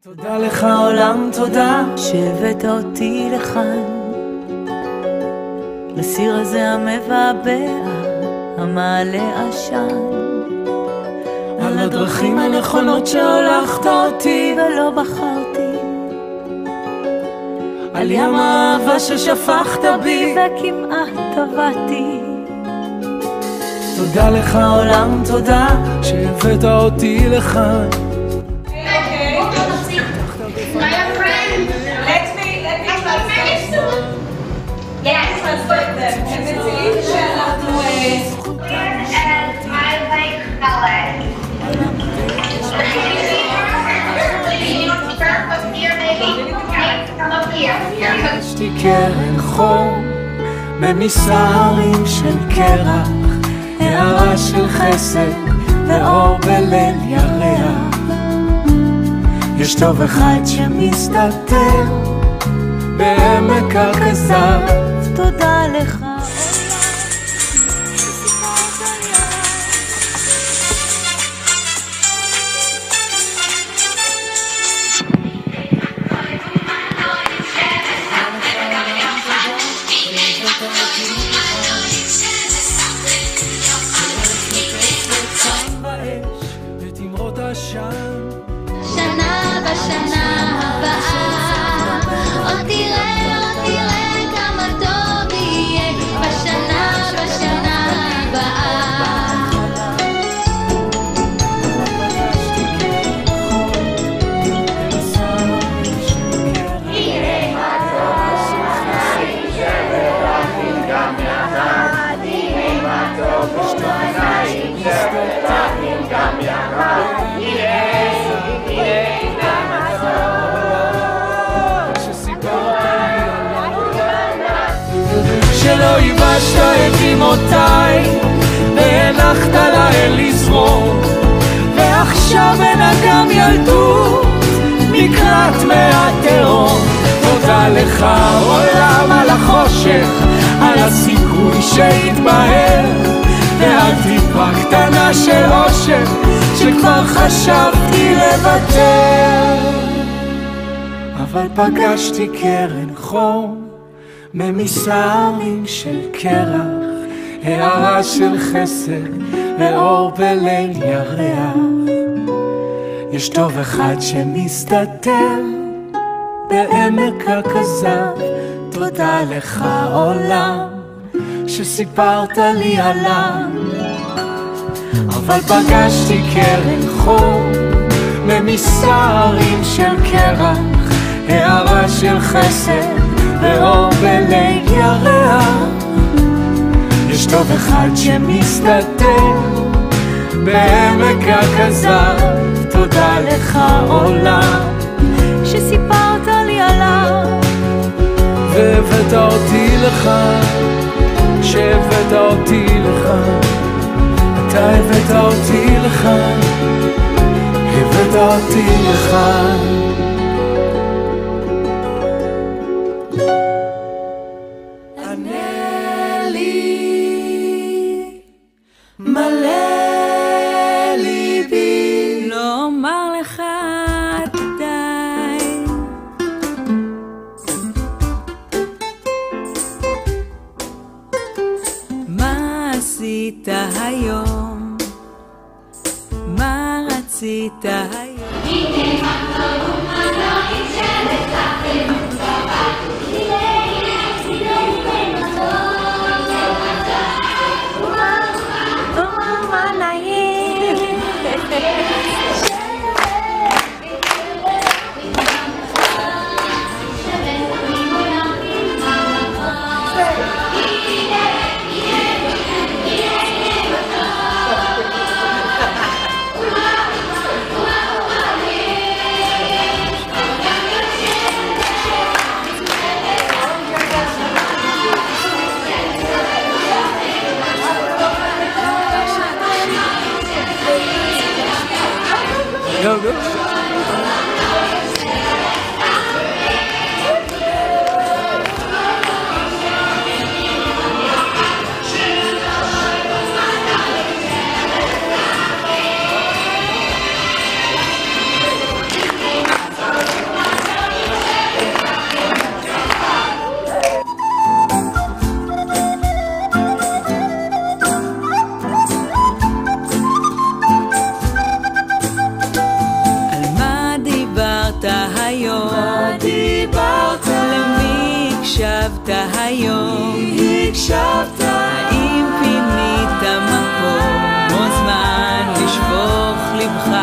תודה לך עולם, תודה שהבאת אותי לכאן, לסיר הזה המבעבע, המעלה עשן, על הדרכים הנכונות שהולכת אותי ולא בחרתי, על ים האהבה ששפכת בי וכמעט טבעתי. תודה לך עולם, תודה שהבאת אותי לכאן. יש קרן חום ממסערים של קרח, הערה של חסד ואור בליל ירח. יש טוב אחד שמסתתר בעמק הכזב. תודה לך שנה בשנה הבאה עוד תראה כמה טוב יהיה בשנה הבאה. תראה מה טוב בשניים שבטחים גם יחד, תראה מה טוב בשניים שבטחים גם יחד. שלא ייבשת את אמותיי והנחת להן לזרום, ועכשיו אין אגם ילדות מקלט מהתהום. תודה לך עולם על החושך, על הסיכוי שהתבהר, ועל טיפה קטנה של אושר שכבר חשבתי לוותר. אבל פגשתי קרן חום ממסערים של קרח, הערה של חסד ואור בליל ירח. יש טוב אחד שמסתתר בעמק הכזב. תודה לך עולם שסיפרת לי עליו. אבל פגשתי קרן חום ממסערים של קרח, הערה של חסד ואור בליל ירח. יש טוב אחד שמסתתר בעמק הכזב. תודה לך עולם שסיפרת לי עליו, והבאת אותי לכאן, שהבאת אותי לכאן. אתה הבאת אותי לכאן, הבאת אותי לכאן. מלא ליבי לא אומר לך די, מה עשית היום, מה רצית היום. הנה מחזור ומחזורים שבטחים בבית, הקשבת היום? הקשבת? האם פינית מקום או זמן לשפוך לבך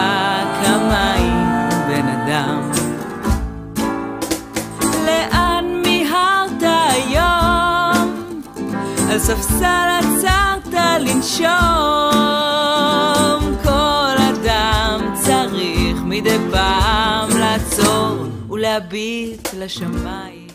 כמים בן אדם? לאן מיהרת היום? על ספסל עצרת לנשום. כל אדם צריך מדי פעם לעצור ולהביט לשמיים.